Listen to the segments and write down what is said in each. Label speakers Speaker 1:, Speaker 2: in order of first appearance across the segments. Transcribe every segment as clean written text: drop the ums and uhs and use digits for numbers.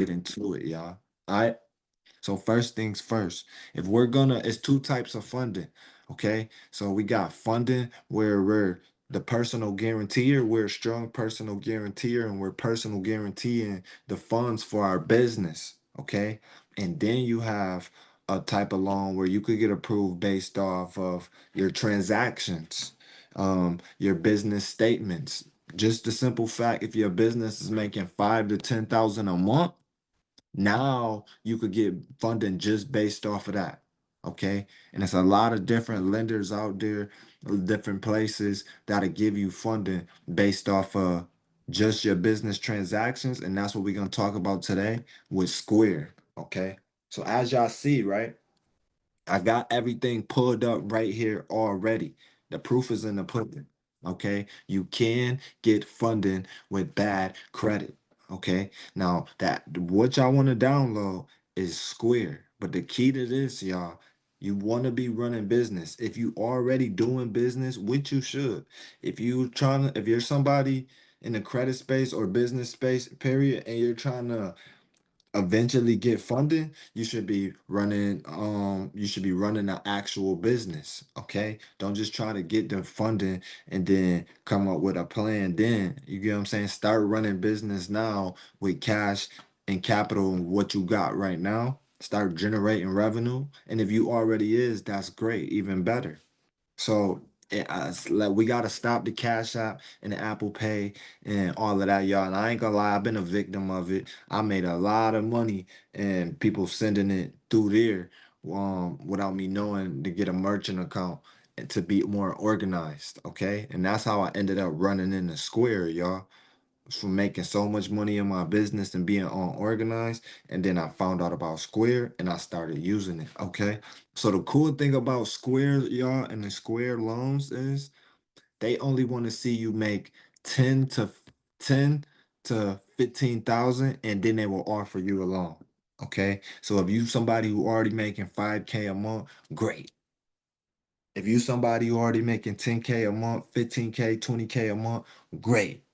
Speaker 1: get into it, y'all. All right. So first things first, if we're gonna, it's two types of funding. Okay. So we got funding where we're the personal guarantor, we're a strong personal guarantor, and we're personal guaranteeing the funds for our business. Okay. And then you have a type of loan where you could get approved based off of your transactions, your business statements. Just the simple fact, if your business is making 5 to 10,000 a month, now you could get funding just based off of that. Okay. And it's a lot of different lenders out there, different places that'll give you funding based off of just your business transactions. And that's what we're going to talk about today with Square. Okay. So as y'all see, right? I got everything pulled up right here already. The proof is in the pudding. Okay. You can get funding with bad credit. Okay. Now that what y'all want to download is Square. But the key to this, y'all, you want to be running business. If you already doing business, which you should. If you're somebody in the credit space or business space, period, and you're trying to eventually get funding, you should be running an actual business. Okay. Don't just try to get the funding and then come up with a plan. Then you get what I'm saying? Start running business now with cash and capital and what you got right now. Start generating revenue. And if you already is, that's great, even better. So like we gotta stop the Cash App and the Apple Pay and all of that, y'all. And I ain't gonna lie, I've been a victim of it. I made a lot of money and people sending it through there without me knowing to get a merchant account and to be more organized. Okay. And that's how I ended up running in the Square, y'all, from making so much money in my business and being unorganized. And then I found out about Square and I started using it. Okay. So the cool thing about Square, y'all, and the Square loans is they only want to see you make 10 to 10 to 15,000 and then they will offer you a loan. Okay. So if you somebody who already making 5K a month, great. If you somebody who already making 10K a month, 15K, 20K a month, great.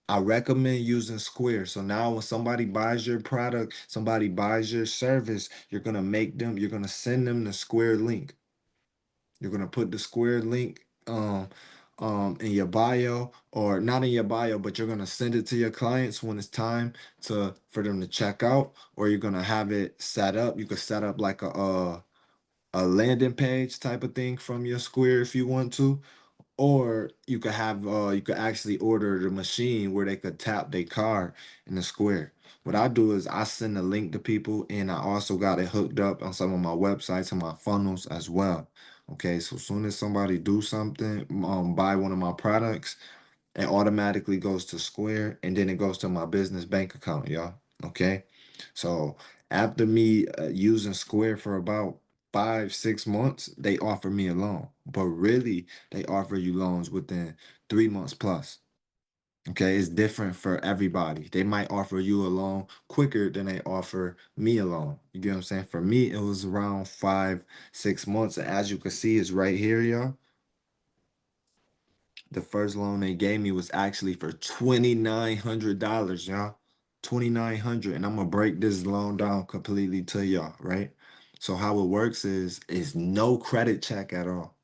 Speaker 1: I recommend using Square. So now when somebody buys your product, somebody buys your service, you're gonna send them the Square link. You're gonna put the Square link in your bio, or not in your bio, but you're gonna send it to your clients when it's time to for them to check out, or you're gonna have it set up. You could set up like a landing page type of thing from your Square if you want to, or you could actually order the machine where they could tap their card in the Square. What I do is I send a link to people and I also got it hooked up on some of my websites and my funnels as well. Okay, so as soon as somebody do something, buy one of my products, it automatically goes to Square and then it goes to my business bank account, y'all. Okay. So after me using Square for about 5, 6 months, they offer me a loan. But really, they offer you loans within 3 months plus. Okay. It's different for everybody. They might offer you a loan quicker than they offer me a loan. You get what I'm saying? For me, it was around 5, 6 months. And as you can see, it's right here, y'all. The first loan they gave me was actually for $2,900, y'all. 2,900. And I'm gonna break this loan down completely to y'all, right? So how it works is no credit check at all.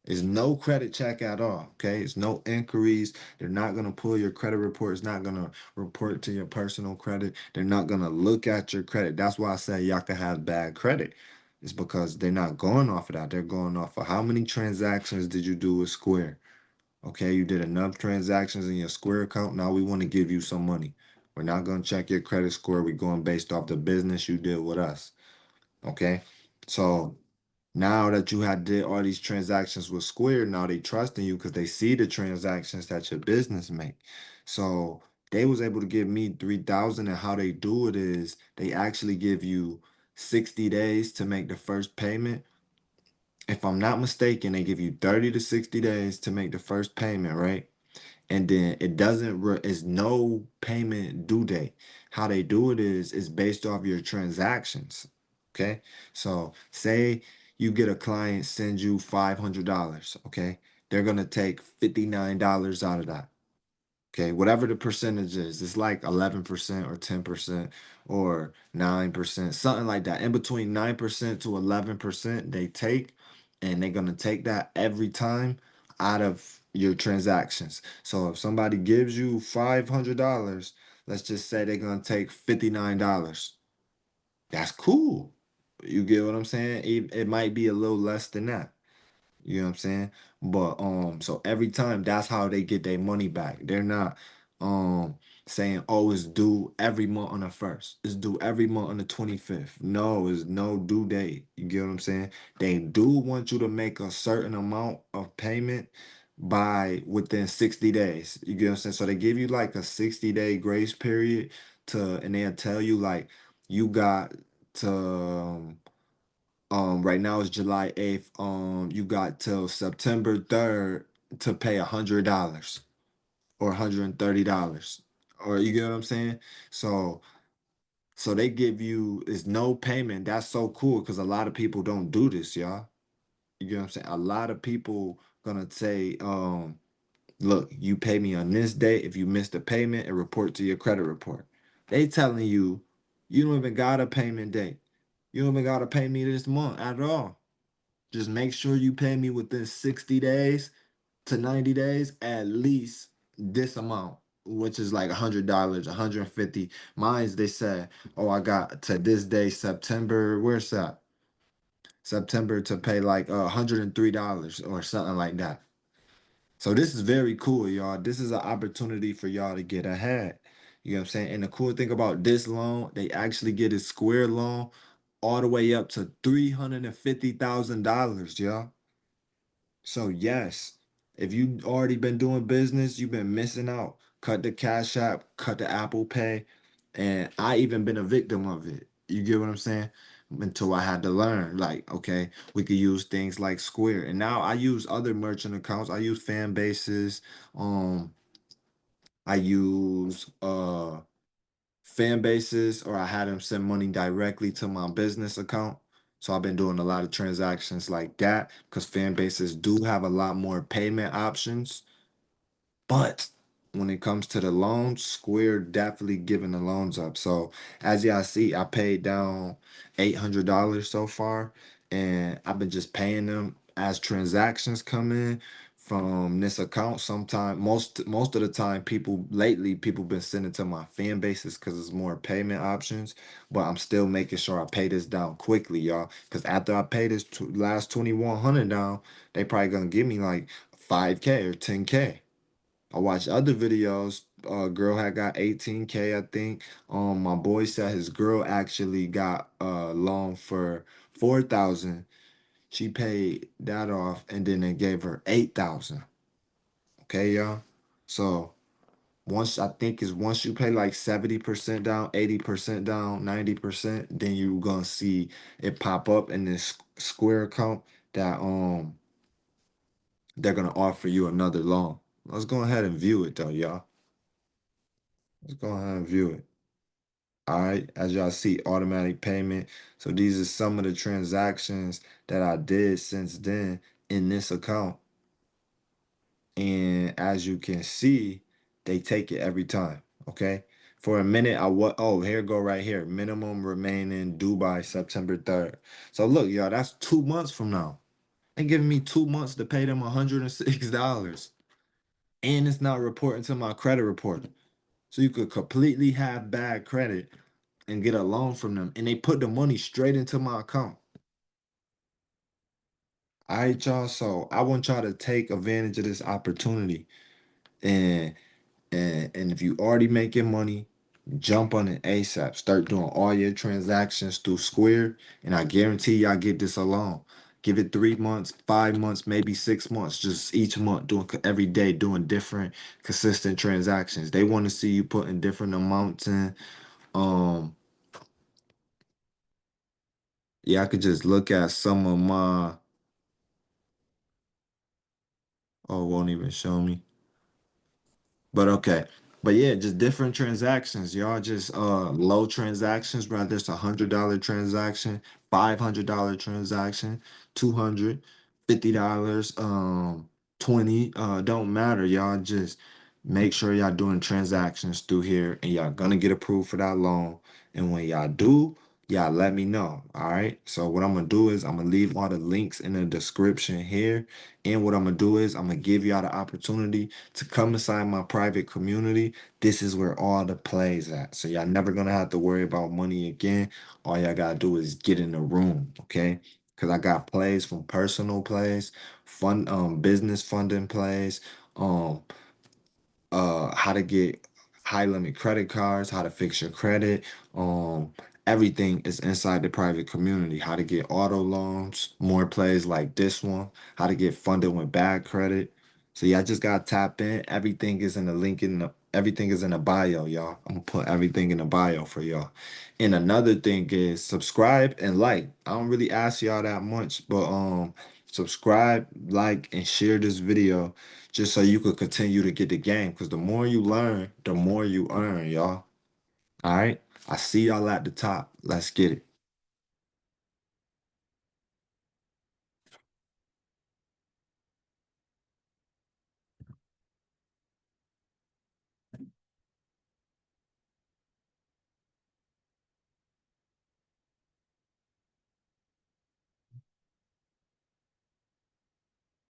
Speaker 1: It's no credit check at all. Okay. It's no inquiries. They're not gonna pull your credit report. It's not gonna report to your personal credit. They're not gonna look at your credit. That's why I say y'all can have bad credit. It's because they're not going off of that. They're going off of how many transactions did you do with Square? Okay, you did enough transactions in your Square account. Now we want to give you some money. We're not going to check your credit score. We're going based off the business you did with us. Okay. So now that you had did all these transactions with Square, now they trust in you because they see the transactions that your business make. So they was able to give me 3,000, and how they do it is they actually give you 60 days to make the first payment. If I'm not mistaken, they give you 30 to 60 days to make the first payment, right? And then it doesn't it's no payment due date. How they do it is based off your transactions. Okay. So say you get a client send you $500. Okay. They're gonna take $59 out of that. Okay, whatever the percentage is, it's like 11% or 10% or 9%, something like that. In between 9% to 11%, they take, and they're gonna take that every time out of your transactions. So if somebody gives you $500, let's just say they're gonna take $59. That's cool. You get what I'm saying? It might be a little less than that. You know what I'm saying? But so every time that's how they get their money back. They're not um saying, oh, it's due every month on the first. It's due every month on the 25th. No, it's no due date. You get what I'm saying? They do want you to make a certain amount of payment by within 60 days. You get what I'm saying? So they give you like a 60-day grace period and they'll tell you like you got to right now it's July 8th. You got till September 3rd to pay $100 or $130. Or you get what I'm saying? So so they give you is no payment. That's so cool because a lot of people don't do this, y'all. You get what I'm saying? A lot of people gonna say, look, you pay me on this date. If you miss the payment, and report to your credit report. They telling you you don't even got a payment date. You don't even gotta pay me this month at all. Just make sure you pay me within 60 days to 90 days, at least this amount, which is like $100, 150. Mine's they said, oh, I got to this day, September, where's that? September to pay like $103 or something like that. So this is very cool, y'all. This is an opportunity for y'all to get ahead. You know what I'm saying? And the cool thing about this loan, they actually get a square loan all the way up to $350,000, y'all. So yes, if you already been doing business, you've been missing out. Cut the Cash App, cut the Apple Pay, and I even been a victim of it. You get what I'm saying? Until I had to learn, like, okay, we could use things like Square, and now I use other merchant accounts. I use fan bases. I use fan bases, or I had them send money directly to my business account. So I've been doing a lot of transactions like that because fan bases do have a lot more payment options. But when it comes to the loans, Square definitely giving the loans up. So as y'all see, I paid down $800 so far, and I've been just paying them as transactions come in from this account. Sometime most of the time, people been sending to my fan bases because it's more payment options. But I'm still making sure I pay this down quickly, y'all. Because after I pay this last 2,100 down, they probably gonna give me like 5K or 10K. I watched other videos. Girl had got 18K, I think. My boy said his girl actually got a loan for 4,000. She paid that off, and then they gave her 8,000. Okay, y'all. So once you pay like 70% down, 80% down, 90%, then you gonna see it pop up in this Square account that they're gonna offer you another loan. Let's go ahead and view it though, y'all. Let's go ahead and view it. All right, as y'all see, automatic payment. So these are some of the transactions that I did since then in this account. And as you can see, they take it every time. Okay. For a minute, oh, here go right here. Minimum remaining due by September 3rd. So look, y'all, that's 2 months from now. They giving me 2 months to pay them $106. And it's not reporting to my credit report. So you could completely have bad credit and get a loan from them, and they put the money straight into my account. All right, y'all. So I want y'all to take advantage of this opportunity, and and if you already making money, jump on it ASAP. Start doing all your transactions through Square, and I guarantee y'all get this alone. Give it 3 months, 5 months, maybe 6 months. Just each month, doing every day, doing different consistent transactions. They want to see you putting different amounts in. Um, yeah, I could just look at some of my. Oh, it won't even show me. But okay. But yeah, just different transactions. Y'all just low transactions, whether it's $100 transaction, $500 transaction, $250, 20, don't matter. Y'all just Make sure y'all doing transactions through here and y'all gonna get approved for that loan. And when y'all do, y'all let me know. All right. So what I'm gonna do is I'm gonna leave all the links in the description here. And what I'm gonna do is I'm gonna give y'all the opportunity to come inside my private community. This is where all the plays at. So y'all never gonna have to worry about money again. All y'all gotta do is get in the room, okay? Because I got plays from personal plays, fun business funding plays, um how to get high limit credit cards, how to fix your credit, um everything is inside the private community. How to get auto loans, more plays like this one, how to get funded with bad credit. So yeah, I just got to tap in. Everything is in the link in the everything is in the bio, y'all. I'm gonna put everything in the bio for y'all. And another thing is subscribe and like. I don't really ask y'all that much, but subscribe, like, and share this video just so you could continue to get the game. Because the more you learn, the more you earn, y'all. All right. I see y'all at the top. Let's get it.